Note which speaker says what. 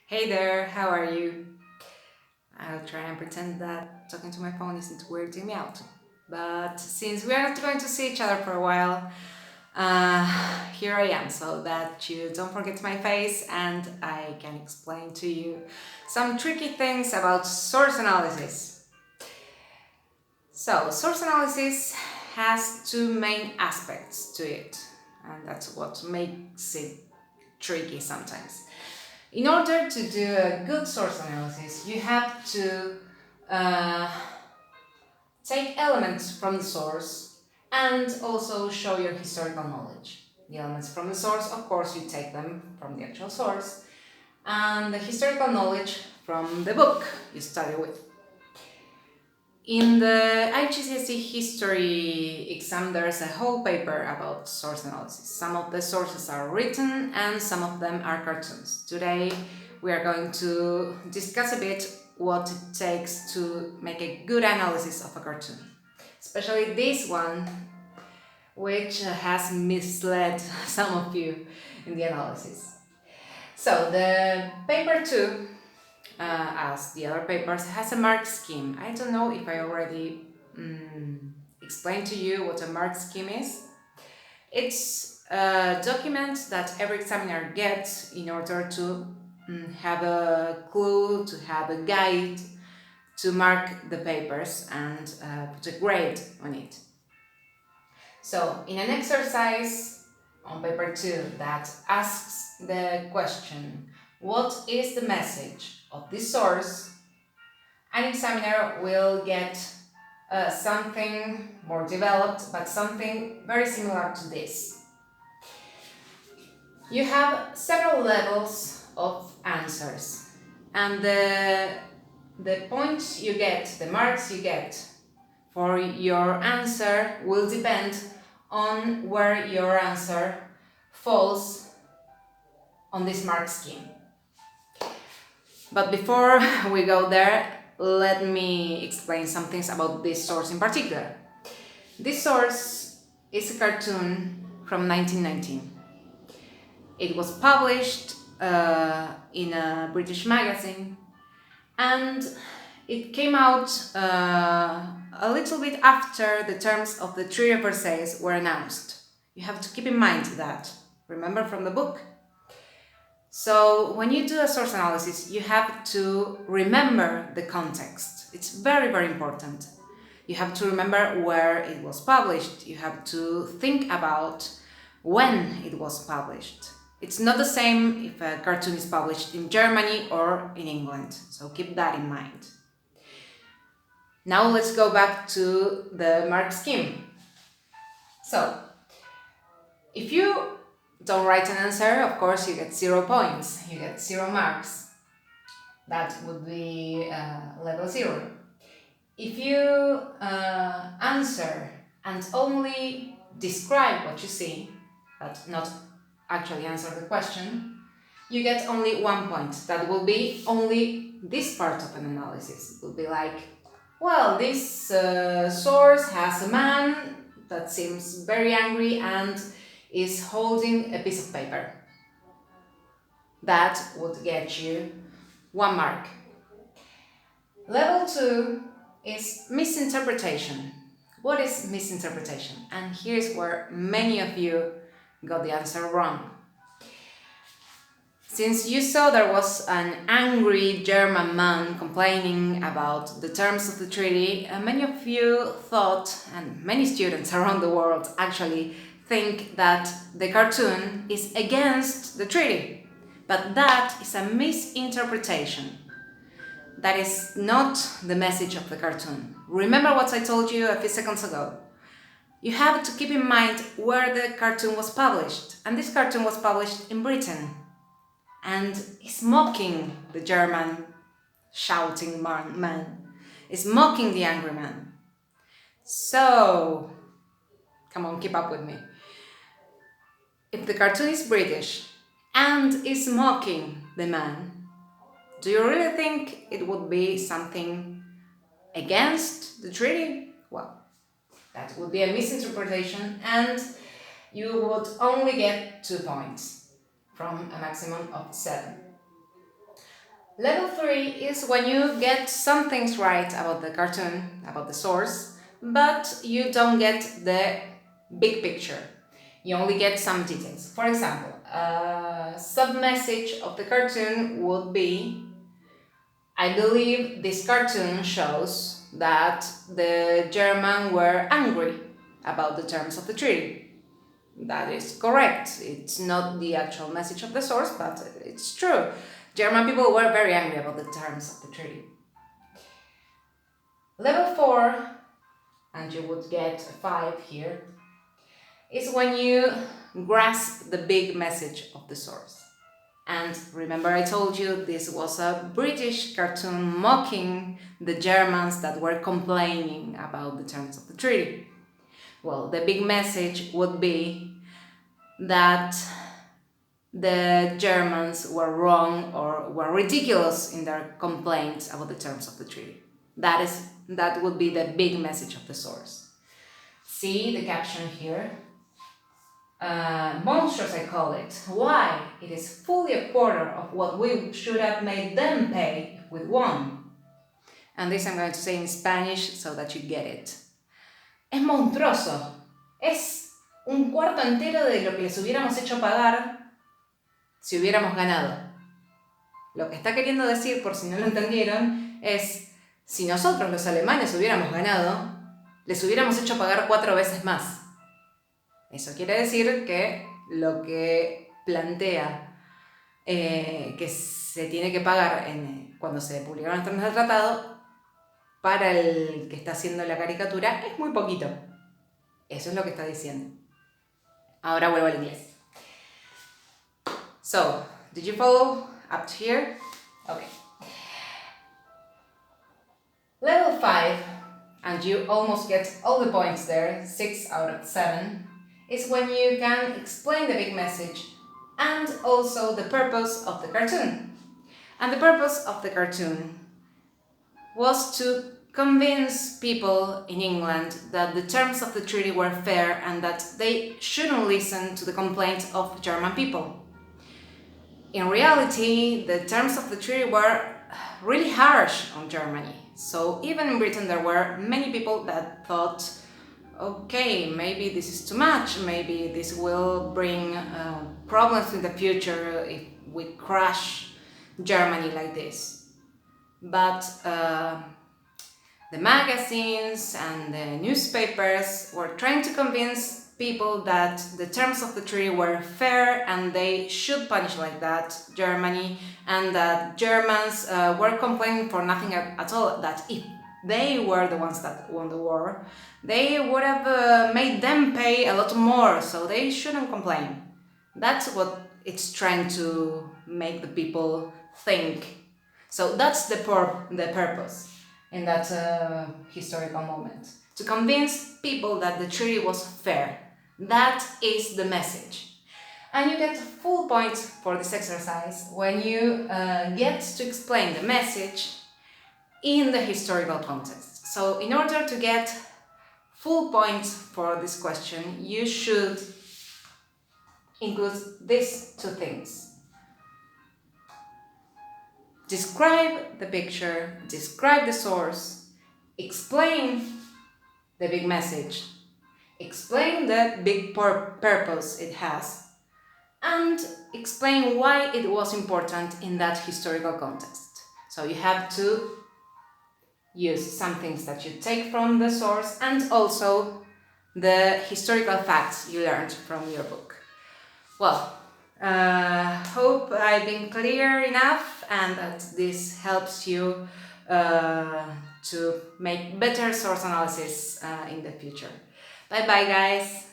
Speaker 1: Hey there, how are you? I'll try and pretend that talking to my phone isn't weirding me out. But since we are not going to see each other for a while, here I am so that you don't forget my face and I can explain to you some tricky things about source analysis. So, source analysis has two main aspects to it, and that's what makes it tricky sometimes. In order to do a good source analysis, you have to uh, take elements from the source and also show your historical knowledge. The elements from the source, of course, you take them from the actual source, and the historical knowledge from the book you study with. In the IGCSE history exam, there's a whole paper about source analysis. Some of the sources are written and some of them are cartoons. Today, we are going to discuss a bit what it takes to make a good analysis of a cartoon. Especially this one, which has misled some of you in the analysis. So, the paper 2 as the other papers, has a mark scheme. I don't know if I already explained to you what a mark scheme is. It's a document that every examiner gets in order to have a clue, to have a guide, to mark the papers and put a grade on it. So, in an exercise on paper 2 that asks the question, what is the message of this source? An examiner will get something more developed, but something very similar to this. You have several levels of answers, and the points you get, the marks you get for your answer will depend on where your answer falls on this mark scheme. But before we go there, let me explain some things about this source in particular. This source is a cartoon from 1919. It was published in a British magazine and it came out a little bit after the terms of the Treaty of Versailles were announced. You have to keep in mind that. Remember from the book? So when you do a source analysis, you have to remember the context. It's very, very important. You have to remember where it was published. You have to think about when it was published. It's not the same if a cartoon is published in Germany or in England, so keep that in mind. Now let's go back to the mark scheme. So, if you don't write an answer, of course you get 0 points, you get 0 marks. That would be level 0. If you answer and only describe what you see, but not actually answer the question, you get only 1 point. That will be only this part of an analysis. It will be like, well, this source has a man that seems very angry and is holding a piece of paper. That would get you 1 mark. Level 2 is misinterpretation. What is misinterpretation? And here's where many of you got the answer wrong. Since you saw there was an angry German man complaining about the terms of the treaty, many of you thought, and many students around the world actually think that the cartoon is against the treaty. But that is a misinterpretation. That is not the message of the cartoon. Remember what I told you a few seconds ago. You have to keep in mind where the cartoon was published. And this cartoon was published in Britain. And is mocking the German shouting man. Is mocking the angry man. So, come on, keep up with me. If the cartoon is British and is mocking the man, do you really think it would be something against the treaty? Well, that would be a misinterpretation and you would only get 2 points from a maximum of 7. Level 3 is when you get some things right about the cartoon, about the source, but you don't get the big picture. You only get some details. For example, a sub-message of the cartoon would be, I believe this cartoon shows that the Germans were angry about the terms of the treaty. That is correct. It's not the actual message of the source, but it's true. German people were very angry about the terms of the treaty. Level 4, and you would get 5 here, is when you grasp the big message of the source. And remember I told you this was a British cartoon mocking the Germans that were complaining about the terms of the treaty. Well, the big message would be that the Germans were wrong or were ridiculous in their complaints about the terms of the treaty. That would be the big message of the source. See the caption here? Monstrous, I call it. Why? It is fully a quarter of what we should have made them pay if we'd won. And this I'm going to say in Spanish so that you get it. Es monstruoso. Es un cuarto entero de lo que les hubiéramos hecho pagar si hubiéramos ganado. Lo que está queriendo decir, por si no lo entendieron, es si nosotros los alemanes hubiéramos ganado, les hubiéramos hecho pagar 4 veces más. Eso quiere decir que lo que plantea que se tiene que pagar cuando se publicaron los términos del tratado, para el que está haciendo la caricatura, es muy poquito. Eso es lo que está diciendo. Ahora vuelvo al inglés. So, did you follow up to here? Okay. Level 5, and you almost get all the points there, 6 out of 7, is when you can explain the big message and also the purpose of the cartoon. And the purpose of the cartoon was to convince people in England that the terms of the treaty were fair and that they shouldn't listen to the complaints of German people. In reality, the terms of the treaty were really harsh on Germany. So even in Britain there were many people that thought, okay, maybe this is too much, maybe this will bring problems in the future if we crush Germany like this. But the magazines and the newspapers were trying to convince people that the terms of the treaty were fair and they should punish like that Germany, and that Germans were complaining for nothing at all, that if they were the ones that won the war, they would have made them pay a lot more, so they shouldn't complain. That's what it's trying to make the people think. So that's the purpose in that historical moment. To convince people that the treaty was fair. That is the message. And you get full points for this exercise when you get to explain the message in the historical context. So in order to get full points for this question, you should include these 2 things. Describe the picture, describe the source, explain the big message, explain the big purpose it has, and explain why it was important in that historical context. So you have to use some things that you take from the source and also the historical facts you learned from your book. Well, hope I've been clear enough and that this helps you to make better source analysis in the future. Bye bye, guys!